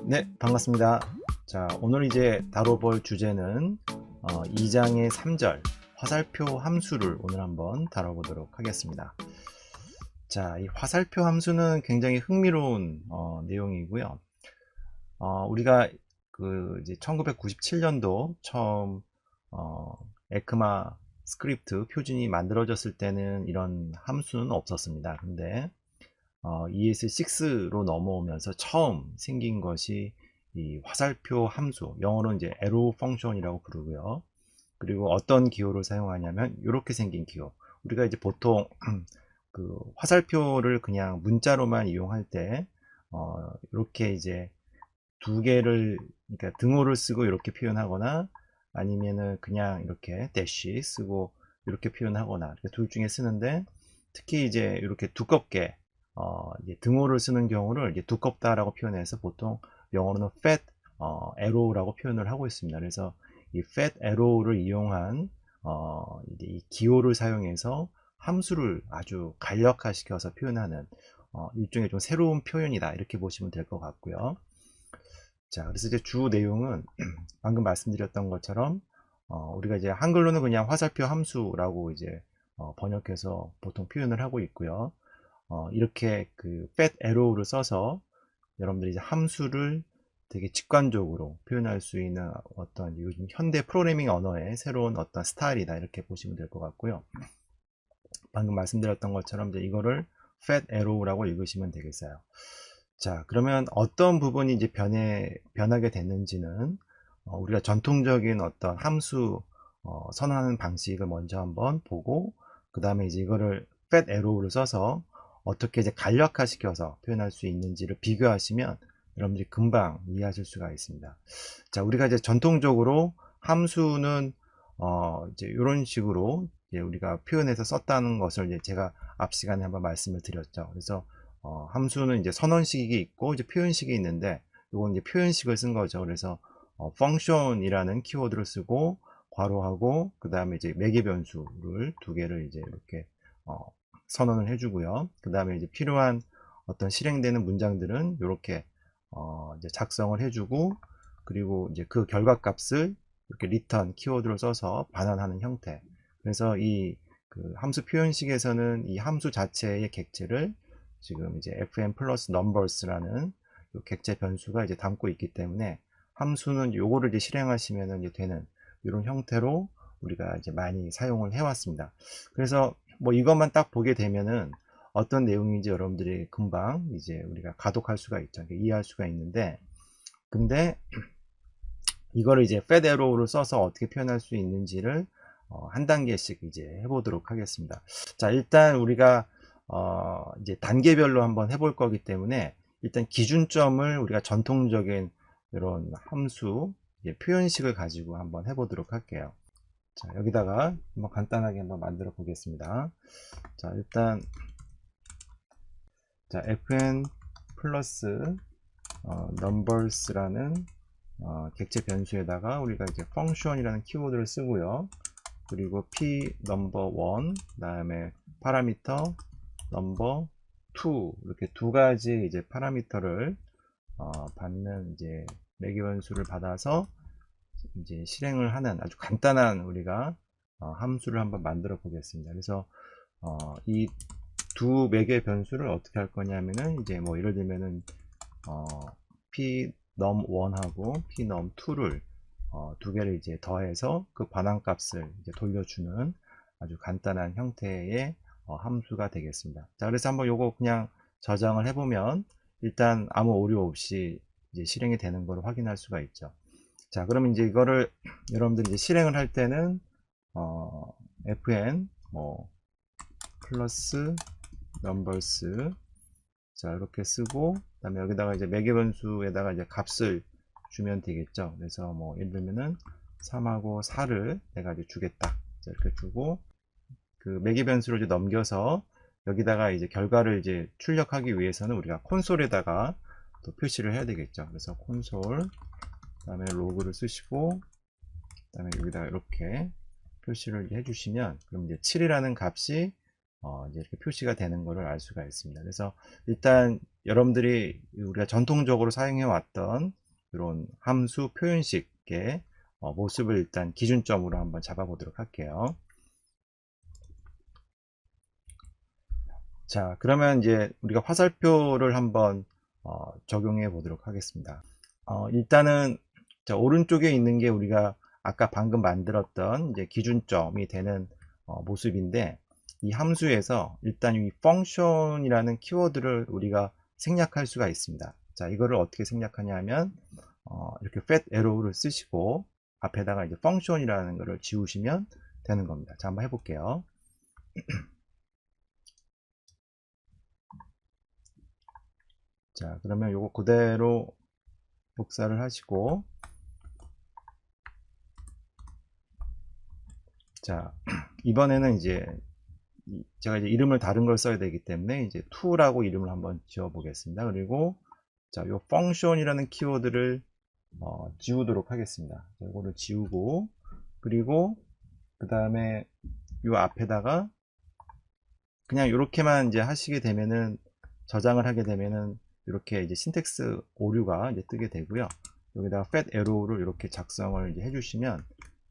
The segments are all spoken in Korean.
네, 반갑습니다. 자, 오늘 이제 다뤄볼 주제는 2장의 3절 화살표 함수를 오늘 한번 다뤄보도록 하겠습니다. 자, 이 화살표 함수는 굉장히 흥미로운 내용이고요. 우리가 그 이제 1997년도 처음 에크마 스크립트 표준이 만들어졌을 때는 이런 함수는 없었습니다. 근데 ES6로 넘어오면서 처음 생긴 것이 이 화살표 함수, 영어로 이제 arrow function이라고 부르고요. 그리고 어떤 기호를 사용하냐면 이렇게 생긴 기호. 우리가 이제 보통 그 화살표를 그냥 문자로만 이용할 때 이렇게 이제 두 개를, 그러니까 등호를 쓰고 이렇게 표현하거나 아니면은 그냥 이렇게 대쉬 쓰고 이렇게 표현하거나 이렇게 둘 중에 쓰는데, 특히 이제 이렇게 두껍게 이제 등호를 쓰는 경우를 이제 두껍다라고 표현해서 보통 영어로는 fat arrow라고 표현을 하고 있습니다. 그래서 이 fat arrow를 이용한 이제 이 기호를 사용해서 함수를 아주 간략화시켜서 표현하는 일종의 좀 새로운 표현이다, 이렇게 보시면 될 것 같고요. 자, 그래서 이제 주 내용은 방금 말씀드렸던 것처럼 우리가 이제 한글로는 그냥 화살표 함수라고 이제 번역해서 보통 표현을 하고 있고요. 이렇게 그 fat arrow를 써서 여러분들이 이제 함수를 되게 직관적으로 표현할 수 있는 어떤 요즘 현대 프로그래밍 언어의 새로운 어떤 스타일이다, 이렇게 보시면 될 것 같고요. 방금 말씀드렸던 것처럼 이제 이거를 fat arrow라고 읽으시면 되겠어요. 자, 그러면 어떤 부분이 이제 변하게 됐는지는 우리가 전통적인 어떤 함수 선언하는 방식을 먼저 한번 보고, 그 다음에 이제 이거를 fat arrow를 써서 어떻게 이제 간략화 시켜서 표현할 수 있는지를 비교하시면 여러분들이 금방 이해하실 수가 있습니다. 자, 우리가 이제 전통적으로 함수는 이제 이런 식으로 이제 우리가 표현해서 썼다는 것을 이제 제가 앞 시간에 한번 말씀을 드렸죠. 그래서 함수는 이제 선언식이 있고 이제 표현식이 있는데, 이건 이제 표현식을 쓴 거죠. 그래서 function이라는 키워드를 쓰고 괄호하고 그 다음에 이제 매개 변수를 두 개를 이제 이렇게 선언을 해주고요. 그 다음에 이제 필요한 어떤 실행되는 문장들은 이렇게 이제 작성을 해주고, 그리고 이제 그 결과값을 이렇게 return 키워드를 써서 반환하는 형태. 그래서 이 그 함수 표현식에서는 이 함수 자체의 객체를 지금 이제 fn 플러스 numbers라는 요 객체 변수가 이제 담고 있기 때문에 함수는 요거를 이제 실행하시면 이제 되는 이런 형태로 우리가 이제 많이 사용을 해왔습니다. 그래서 뭐 이것만 딱 보게 되면은 어떤 내용인지 여러분들이 금방 이제 우리가 가독할 수가 있죠. 이해할 수가 있는데, 근데 이거를 이제 fat arrow를 써서 어떻게 표현할 수 있는지를 한 단계씩 이제 해보도록 하겠습니다. 자, 일단 우리가 이제 단계별로 한번 해볼 거기 때문에 일단 기준점을 우리가 전통적인 이런 함수 표현식을 가지고 한번 해보도록 할게요. 자, 여기다가 한번 간단하게 한번 만들어 보겠습니다. 자, 일단 자, fn 플러스 numbers라는 객체 변수에다가 우리가 이제 function이라는 키워드를 쓰고요. 그리고 p number 1, 그다음에 파라미터 number 2, 이렇게 두 가지 이제 파라미터를 받는 이제 매개 변수를 받아서 이제 실행을 하는 아주 간단한 우리가 함수를 한번 만들어 보겠습니다. 그래서 이 두 매개 변수를 어떻게 할 거냐면은 이제 뭐 예를 들면은 p num1하고 p num2를 두 개를 이제 더해서 그 반환값을 이제 돌려주는 아주 간단한 형태의 함수가 되겠습니다. 자, 그래서 한번 요거 그냥 저장을 해보면 일단 아무 오류 없이 이제 실행이 되는 걸 확인할 수가 있죠. 자, 그러면 이제 이거를 여러분들이 이제 실행을 할 때는 fn 뭐 플러스 numbers, 자 이렇게 쓰고 그다음에 여기다가 이제 매개 변수에다가 이제 값을 주면 되겠죠. 그래서 뭐 예를 들면은 3하고 4를 내가 이제 주겠다, 자, 이렇게 주고 그 매개 변수를 이제 넘겨서 여기다가 이제 결과를 이제 출력하기 위해서는 우리가 콘솔에다가 또 표시를 해야 되겠죠. 그래서 콘솔 그다음에 로그를 쓰시고 그다음에 여기다가 이렇게 표시를 해주시면 그럼 이제 7이라는 값이 이제 이렇게 표시가 되는 것을 알 수가 있습니다. 그래서 일단 여러분들이 우리가 전통적으로 사용해 왔던 이런 함수 표현식의 모습을 일단 기준점으로 한번 잡아 보도록 할게요. 자, 그러면 이제 우리가 화살표를 한번 적용해 보도록 하겠습니다. 일단은 자, 오른쪽에 있는 게 우리가 아까 방금 만들었던 이제 기준점이 되는 모습인데, 이 함수에서 일단 이 function이라는 키워드를 우리가 생략할 수가 있습니다. 자, 이거를 어떻게 생략하냐면 이렇게 fat arrow를 쓰시고 앞에다가 이제 function이라는 것을 지우시면 되는 겁니다. 자, 한번 해볼게요. 자, 그러면 요거 그대로 복사를 하시고, 자, 이번에는 이제 제가 이제 이름을 다른 걸 써야 되기 때문에 이제 to라고 이름을 한번 지어 보겠습니다. 그리고 자, 요 function이라는 키워드를 지우도록 하겠습니다. 이거를 지우고, 그리고 그 다음에 요 앞에다가 그냥 이렇게만 이제 하시게 되면은, 저장을 하게 되면은 이렇게 이제 신텍스 오류가 이제 뜨게 되고요. 여기다가 fat arrow를 이렇게 작성을 이제 해주시면,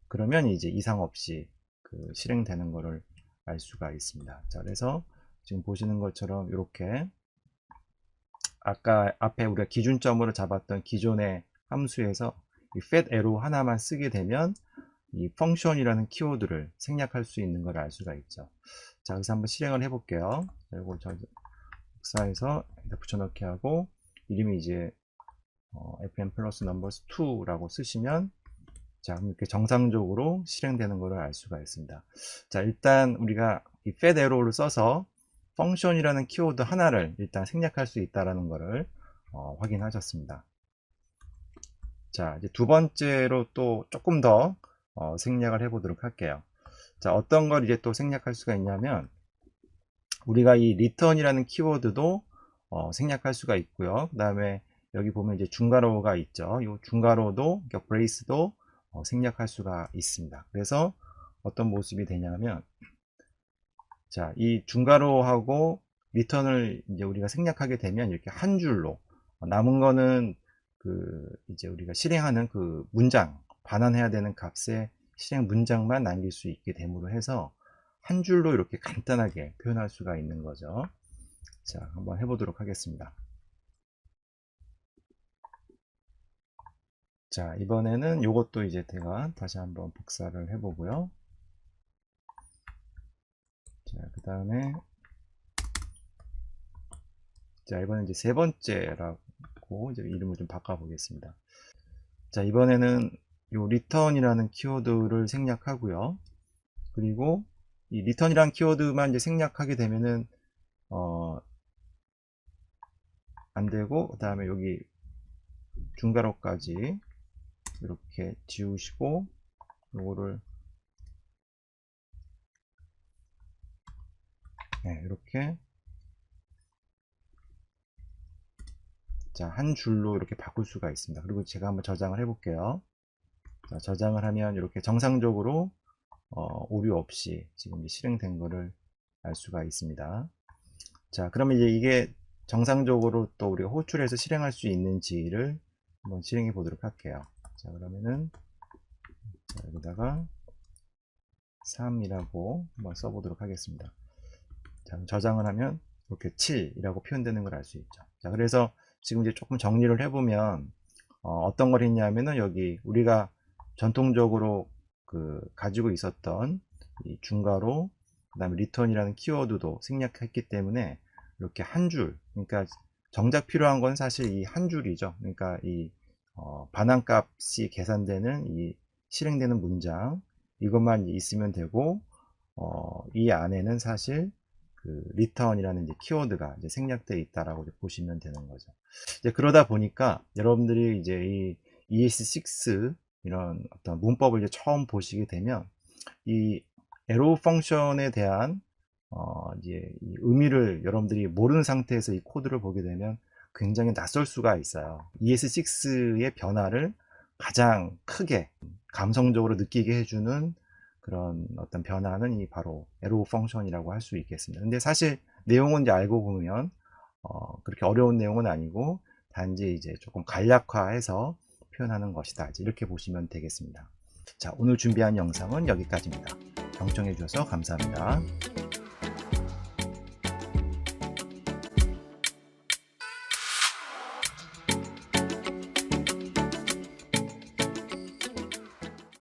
그러면 이제 이상 없이 그 실행되는 거를 알 수가 있습니다. 자, 그래서 지금 보시는 것처럼 이렇게 아까 앞에 우리가 기준점으로 잡았던 기존의 함수에서 이 fat arrow 하나만 쓰게 되면 이 function이라는 키워드를 생략할 수 있는 걸 알 수가 있죠. 자, 그래서 한번 실행을 해 볼게요. 그리고 저 복사해서 붙여넣기 하고, 이름이 이제 fm 플러스 넘버스 2라고 쓰시면, 자, 이렇게 정상적으로 실행되는 것을 알 수가 있습니다. 자, 일단 우리가 이 fat arrow를 써서 function이라는 키워드 하나를 일단 생략할 수 있다는 것을 확인하셨습니다. 자, 이제 두 번째로 또 조금 더 생략을 해 보도록 할게요. 자, 어떤 걸 이제 또 생략할 수가 있냐면, 우리가 이 return이라는 키워드도 생략할 수가 있고요. 그 다음에 여기 보면 이제 중괄호가 있죠. 이 중괄호도, 브레이스도 생략할 수가 있습니다. 그래서 어떤 모습이 되냐면, 자, 이 중괄호하고 return을 이제 우리가 생략하게 되면 이렇게 한 줄로, 남은 거는 그 이제 우리가 실행하는 그 문장, 반환해야 되는 값의 실행 문장만 남길 수 있게 됨으로 해서 한 줄로 이렇게 간단하게 표현할 수가 있는 거죠. 자, 한번 해보도록 하겠습니다. 자, 이번에는 이것도 이제 제가 다시 한번 복사를 해보고요. 자, 그 다음에 자, 이번엔 이제 세 번째라고 이제 이름을 좀 바꿔보겠습니다. 자, 이번에는 요 return이라는 키워드를 생략하고요. 그리고 이 return이라는 키워드만 이제 생략하게 되면은 안 되고, 그 다음에 여기 중괄호까지 이렇게 지우시고, 요거를 네, 이렇게 자, 한 줄로 이렇게 바꿀 수가 있습니다. 그리고 제가 한번 저장을 해 볼게요. 자, 저장을 하면 이렇게 정상적으로 오류 없이 지금 실행된 거를 알 수가 있습니다. 자, 그러면 이제 이게 정상적으로 또 우리가 호출해서 실행할 수 있는지를 한번 실행해 보도록 할게요. 자, 그러면은 자, 여기다가 3이라고 한번 써보도록 하겠습니다. 자, 저장을 하면 이렇게 7이라고 표현되는 걸 알 수 있죠. 자, 그래서 지금 이제 조금 정리를 해보면 어떤 걸 했냐면은 여기 우리가 전통적으로 그 가지고 있었던 이 중괄호, 그 다음에 return이라는 키워드도 생략했기 때문에 이렇게 한 줄, 그러니까 정작 필요한 건 사실 이 한 줄이죠. 그러니까 이 반환값이 계산되는 이 실행되는 문장, 이것만 있으면 되고 이 안에는 사실 그 return이라는 이제 키워드가 이제 생략되어 있다라고 보시면 되는 거죠. 이제 그러다 보니까 여러분들이 이제 이 ES6 이런 어떤 문법을 이제 처음 보시게 되면 이 arrow 펑션에 대한 이제 이 의미를 여러분들이 모르는 상태에서 이 코드를 보게 되면 굉장히 낯설 수가 있어요. ES6의 변화를 가장 크게 감성적으로 느끼게 해주는 그런 어떤 변화는 이 바로 arrow 펑션이라고 할 수 있겠습니다. 근데 사실 내용은 이제 알고 보면 그렇게 어려운 내용은 아니고 단지 이제 조금 간략화해서 표현하는 것이다. 이렇게 보시면 되겠습니다. 자, 오늘 준비한 영상은 여기까지입니다. 경청해 주셔서 감사합니다.